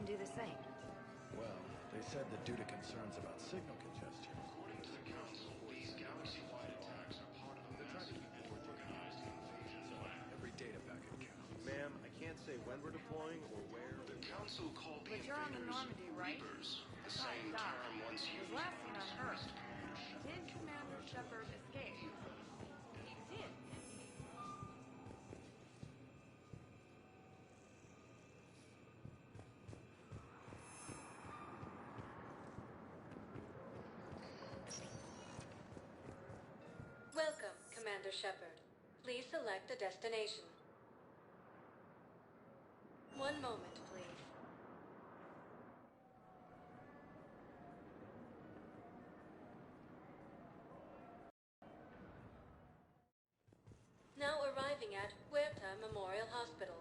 do the same. Well, they said that due to concerns about signal congestion. According to the Council, these galaxy-wide attacks are part of a massive and organized invasion plan. Every data packet counts. Ma'am, I can't say when we're deploying or where. The Council called the But you're on the invaders Normandy, right? Reapers, the same term once used Last by thing I heard, did Commander Shepard escape? He did. Welcome, Commander Shepard. Please select a destination. One moment, please. Now arriving at Huerta Memorial Hospital.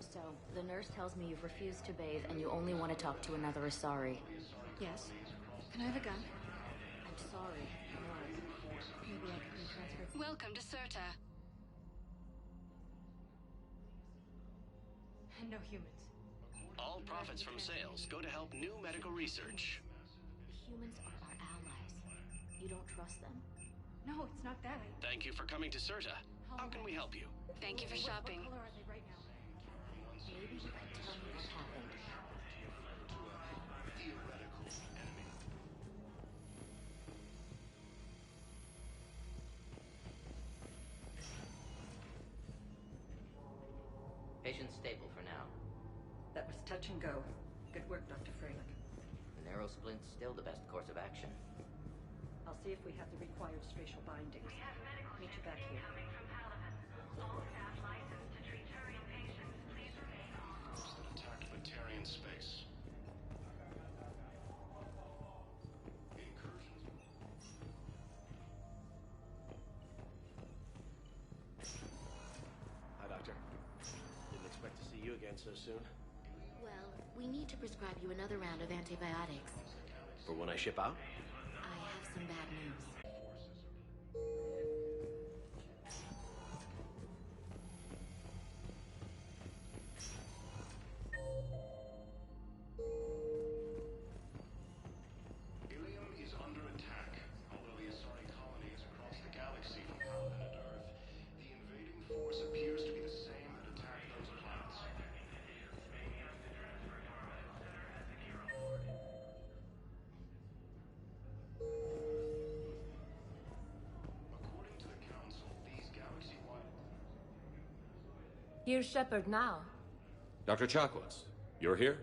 So, the nurse tells me you've refused to bathe and you only want to talk to another Asari. Yes. Can I have a gun? I'm sorry. No. Maybe I can be transferred. Welcome to Serta. No humans. All profits from sales go to help new medical research. Humans are our allies. You don't trust them. No, it's not that. Thank you for coming to Serta. How can we help you? Thank you for shopping. What color are they right now? Maybe you could tell me what happened. Theoretical enemy. Patient stable for now. That was touch and go. Good work, Dr. Freilich. The narrow splint's still the best course of action. I'll see if we have the required spatial bindings. Meet you back here. Force that attacked Batarian space. Incursions. Hi, Doctor. Didn't expect to see you again so soon. Well, we need to prescribe you another round of antibiotics. For when I ship out? I have some bad news. Ilium is under attack. Although the Asari colony is across the galaxy from Paladin Earth, the invading force appears to be the same that attacked those planets. According to the Council, these galaxy-wide... Here's Shepard now. Dr. Chakwas, you're here?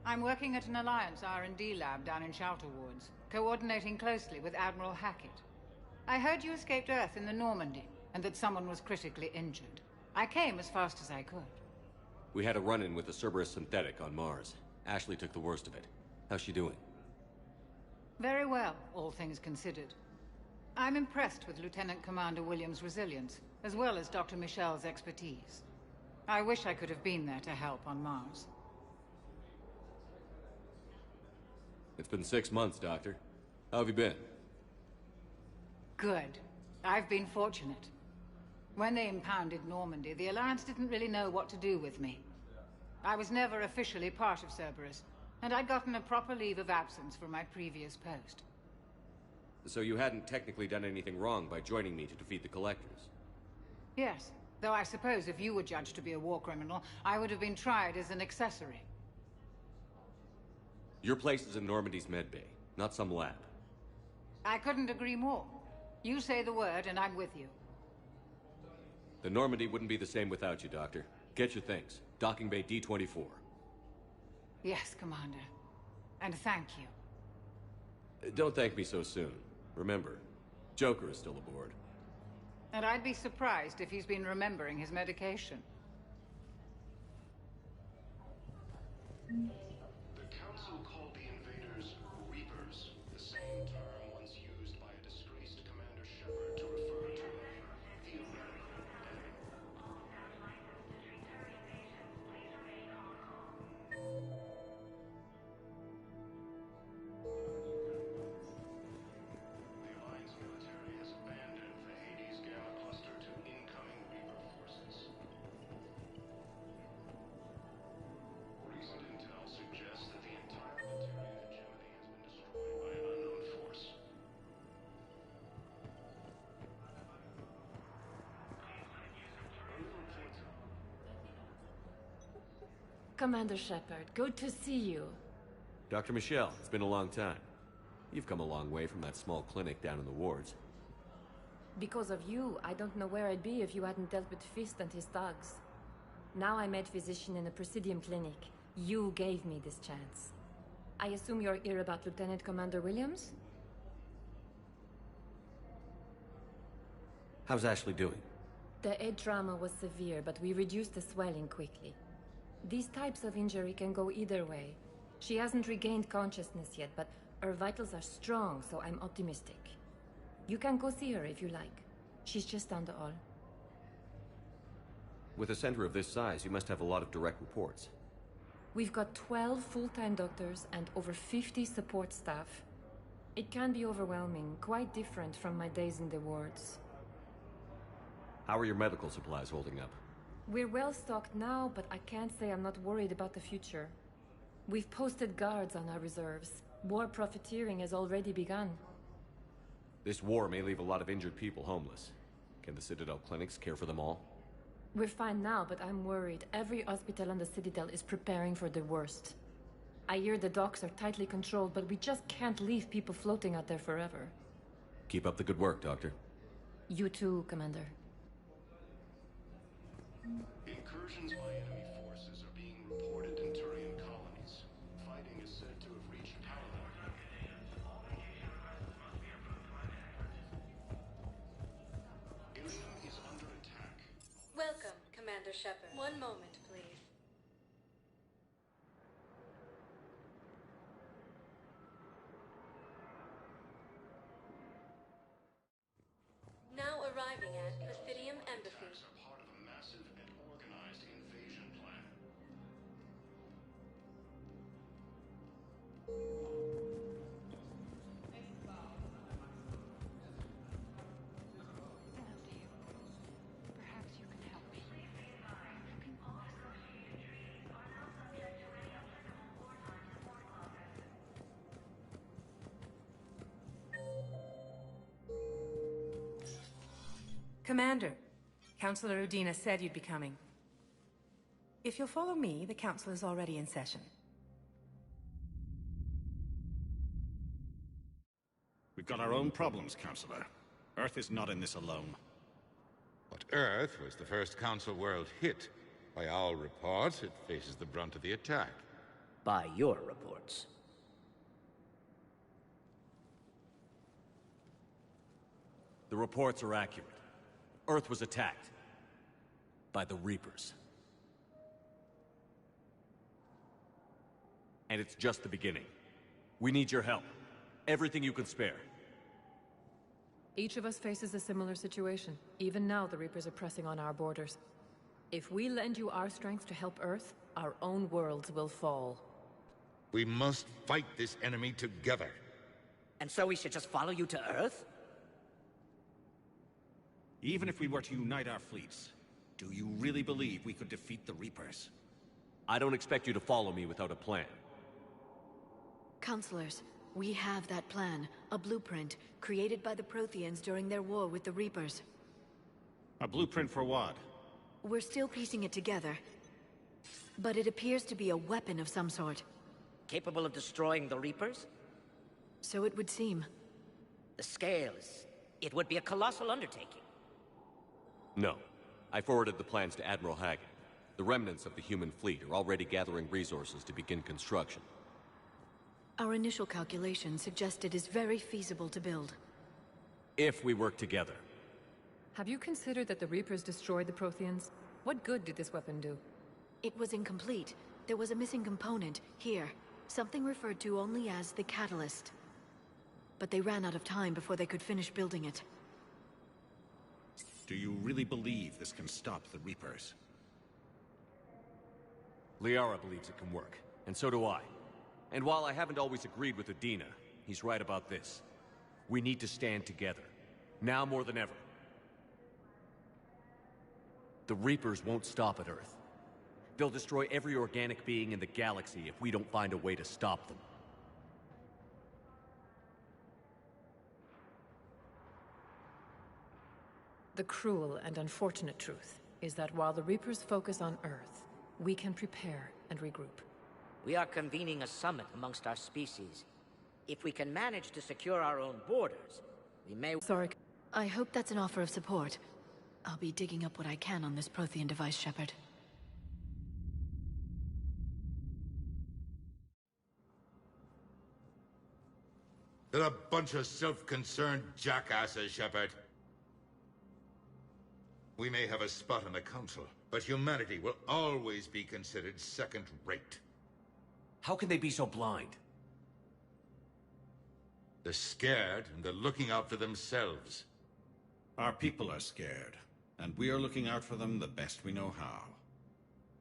I'm working at an Alliance R&D lab down in Shelter Wards, coordinating closely with Admiral Hackett. I heard you escaped Earth in the Normandy, and that someone was critically injured. I came as fast as I could. We had a run-in with the Cerberus synthetic on Mars. Ashley took the worst of it. How's she doing? Very well, all things considered. I'm impressed with Lieutenant Commander Williams' resilience, as well as Dr. Michel's expertise. I wish I could have been there to help on Mars. It's been 6 months, Doctor. How have you been? Good. I've been fortunate. When they impounded Normandy, the Alliance didn't really know what to do with me. I was never officially part of Cerberus, and I'd gotten a proper leave of absence from my previous post. So you hadn't technically done anything wrong by joining me to defeat the Collectors? Yes, though I suppose if you were judged to be a war criminal, I would have been tried as an accessory. Your place is in Normandy's medbay, not some lab. I couldn't agree more. You say the word, and I'm with you. The Normandy wouldn't be the same without you, Doctor. Get your things. Docking Bay D-24. Yes, Commander. And thank you. Don't thank me so soon. Remember, Joker is still aboard. And I'd be surprised if he's been remembering his medication. The Council called the invaders Reapers, the same term once used by a disgraced Commander Shepard to refer to a theoretical enemy. The Alliance military has abandoned the Hades Gamma cluster to incoming Reaper forces. Commander Shepard, good to see you. Dr. Michelle, it's been a long time. You've come a long way from that small clinic down in the wards. Because of you, I don't know where I'd be if you hadn't dealt with Fist and his thugs. Now I'm head physician in a Presidium clinic. You gave me this chance. I assume you're here about Lieutenant Commander Williams? How's Ashley doing? The head trauma was severe, but we reduced the swelling quickly. These types of injury can go either way. She hasn't regained consciousness yet, but her vitals are strong, so I'm optimistic. You can go see her if you like. She's just down the hall. With a center of this size, you must have a lot of direct reports. We've got 12 full-time doctors and over 50 support staff. It can be overwhelming, quite different from my days in the wards. How are your medical supplies holding up? We're well stocked now, but I can't say I'm not worried about the future. We've posted guards on our reserves. War profiteering has already begun. This war may leave a lot of injured people homeless. Can the Citadel clinics care for them all? We're fine now, but I'm worried. Every hospital on the Citadel is preparing for the worst. I hear the docks are tightly controlled, but we just can't leave people floating out there forever. Keep up the good work, Doctor. You too, Commander. Incursions by enemy forces are being reported in Turian colonies. Fighting is said to have reached power level. Ilium is under attack. Welcome, Commander Shepard. One moment, please. Now arriving at Presidium Embassy. Attacks are part of a massive and organized invasion plan. Hello, Dave. Perhaps you can help me. Commander, Councillor Udina said you'd be coming. If you'll follow me, the council is already in session. We've got our own problems, Councillor. Earth is not in this alone. But Earth was the first Council world hit. By all reports, it faces the brunt of the attack. By your reports. The reports are accurate. Earth was attacked. By the Reapers. And it's just the beginning. We need your help. Everything you can spare. Each of us faces a similar situation. Even now, the Reapers are pressing on our borders. If we lend you our strength to help Earth, our own worlds will fall. We must fight this enemy together. And so we should just follow you to Earth? Even if we were to unite our fleets, do you really believe we could defeat the Reapers? I don't expect you to follow me without a plan. Counselors, we have that plan. A blueprint, created by the Protheans during their war with the Reapers. A blueprint for what? We're still piecing it together. But it appears to be a weapon of some sort. Capable of destroying the Reapers? So it would seem. The scale is... it would be a colossal undertaking. No. I forwarded the plans to Admiral Hagen. The remnants of the human fleet are already gathering resources to begin construction. Our initial calculations suggest it is very feasible to build. If we work together. Have you considered that the Reapers destroyed the Protheans? What good did this weapon do? It was incomplete. There was a missing component, here. Something referred to only as the catalyst. But they ran out of time before they could finish building it. Do you really believe this can stop the Reapers? Liara believes it can work, and so do I. And while I haven't always agreed with Udina, he's right about this. We need to stand together. Now more than ever. The Reapers won't stop at Earth. They'll destroy every organic being in the galaxy if we don't find a way to stop them. The cruel and unfortunate truth is that while the Reapers focus on Earth, we can prepare and regroup. We are convening a summit amongst our species. If we can manage to secure our own borders, we may... Sorry. I hope that's an offer of support. I'll be digging up what I can on this Prothean device, Shepard. They're a bunch of self-concerned jackasses, Shepard. We may have a spot in the Council, but humanity will always be considered second-rate. How can they be so blind? They're scared, and they're looking out for themselves. Our people are scared, and we are looking out for them the best we know how.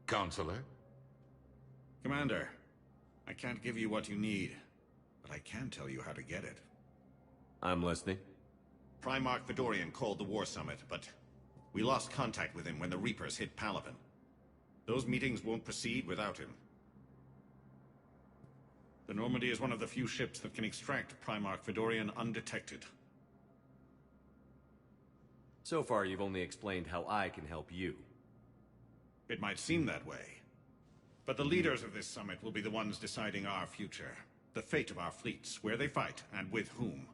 Counselor? Commander, I can't give you what you need, but I can tell you how to get it. I'm listening. Primarch Fedorian called the War Summit, but we lost contact with him when the Reapers hit Palaven. Those meetings won't proceed without him. The Normandy is one of the few ships that can extract Primarch Fedorian undetected. So far, you've only explained how I can help you. It might seem that way. But the leaders of this summit will be the ones deciding our future. The fate of our fleets, where they fight, and with whom.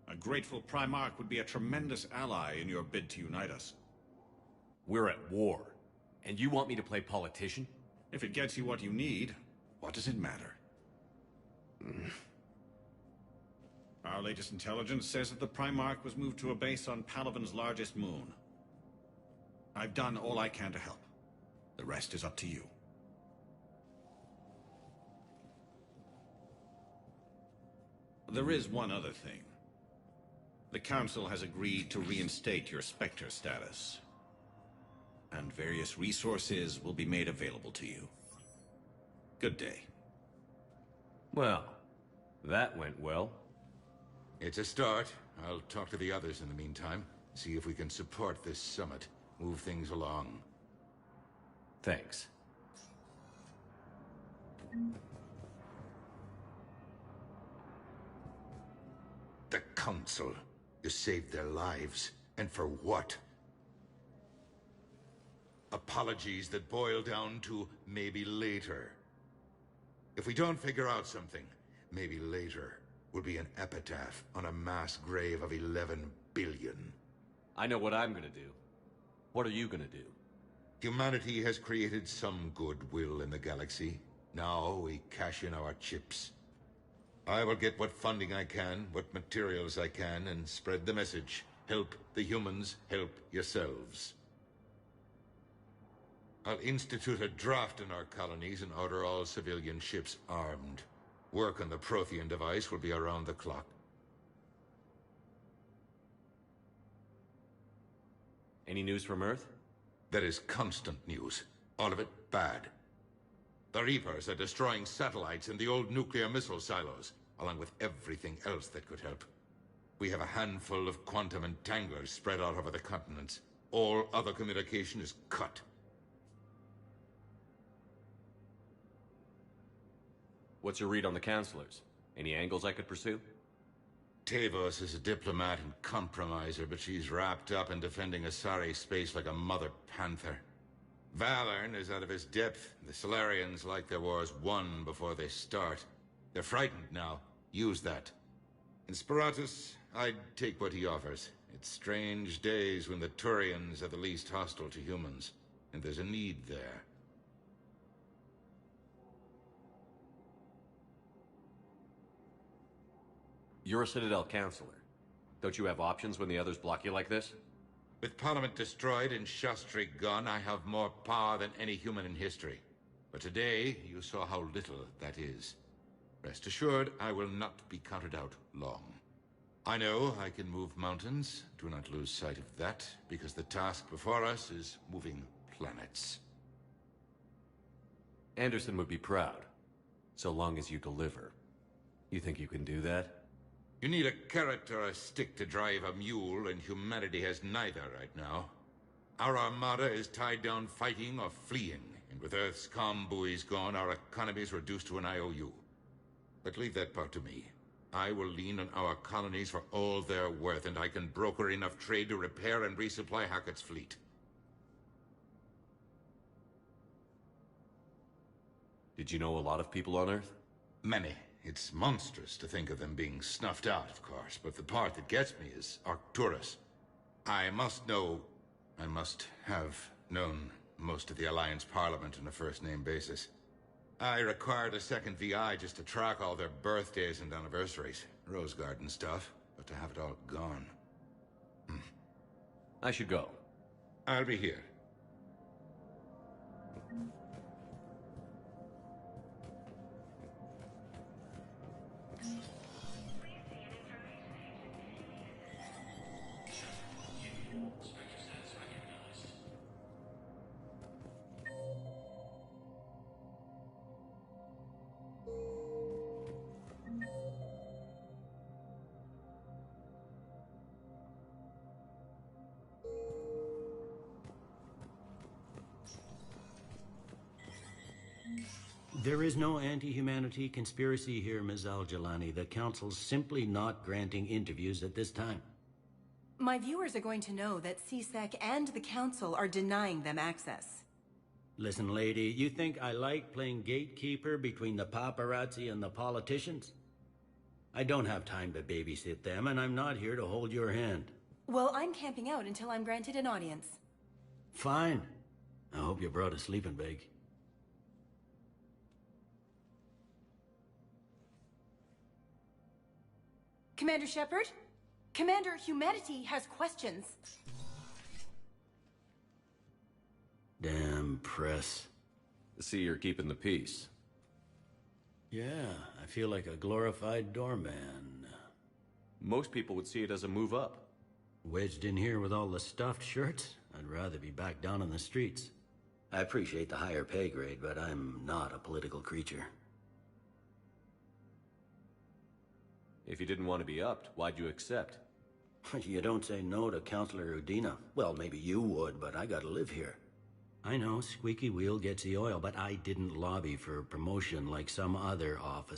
A grateful Primarch would be a tremendous ally in your bid to unite us. We're at war, and you want me to play politician? If it gets you what you need, what does it matter? Our latest intelligence says that the Primarch was moved to a base on Palaven's largest moon. I've done all I can to help. The rest is up to you. There is one other thing. The Council has agreed to reinstate your Spectre status. And various resources will be made available to you. Good day. Well, that went well. It's a start. I'll talk to the others in the meantime. See if we can support this summit. Move things along. Thanks. The Council. You saved their lives. And for what? Apologies that boil down to maybe later. If we don't figure out something, maybe later will be an epitaph on a mass grave of 11 billion. I know what I'm gonna do. What are you gonna do? Humanity has created some goodwill in the galaxy. Now we cash in our chips. I will get what funding I can, what materials I can, and spread the message. Help the humans, help yourselves. I'll institute a draft in our colonies and order all civilian ships armed. Work on the Prothean device will be around the clock. Any news from Earth? There is constant news. All of it bad. The Reapers are destroying satellites in the old nuclear missile silos, along with everything else that could help. We have a handful of quantum entanglers spread out over the continents. All other communication is cut. What's your read on the counselors? Any angles I could pursue? Tavos is a diplomat and compromiser, but she's wrapped up in defending Asari space like a mother panther. Valorn is out of his depth. The Solarians like their wars won before they start. They're frightened now. Use that. In Sparatus, I'd take what he offers. It's strange days when the Turians are the least hostile to humans, and there's a need there. You're a Citadel counselor. Don't you have options when the others block you like this? With Parliament destroyed and Shastri gone, I have more power than any human in history. But today, you saw how little that is. Rest assured, I will not be counted out long. I know I can move mountains. Do not lose sight of that, because the task before us is moving planets. Anderson would be proud, so long as you deliver. You think you can do that? You need a carrot or a stick to drive a mule, and humanity has neither right now. Our armada is tied down fighting or fleeing, and with Earth's comm buoys gone, our economy is reduced to an IOU. But leave that part to me. I will lean on our colonies for all they're worth, and I can broker enough trade to repair and resupply Hackett's fleet. Did you know a lot of people on Earth? Many. It's monstrous to think of them being snuffed out, of course, but the part that gets me is Arcturus. I must have known most of the Alliance Parliament on a first-name basis. I required a second VI just to track all their birthdays and anniversaries. Rose Garden stuff, but to have it all gone. I should go. I'll be here. There is no anti-humanity conspiracy here, Ms. Al-Jalani. The Council's simply not granting interviews at this time. My viewers are going to know that CSEC and the Council are denying them access. Listen, lady, you think I like playing gatekeeper between the paparazzi and the politicians? I don't have time to babysit them, and I'm not here to hold your hand. Well, I'm camping out until I'm granted an audience. Fine. I hope you brought a sleeping bag. Commander Shepard? Commander, humanity has questions. Damn press. See, you're keeping the peace. Yeah, I feel like a glorified doorman. Most people would see it as a move up. Wedged in here with all the stuffed shirts? I'd rather be back down on the streets. I appreciate the higher pay grade, but I'm not a political creature. If you didn't want to be upped, why'd you accept? You don't say no to Counselor Udina. Well, maybe you would, but I gotta live here. I know, squeaky wheel gets the oil, but I didn't lobby for promotion like some other officer.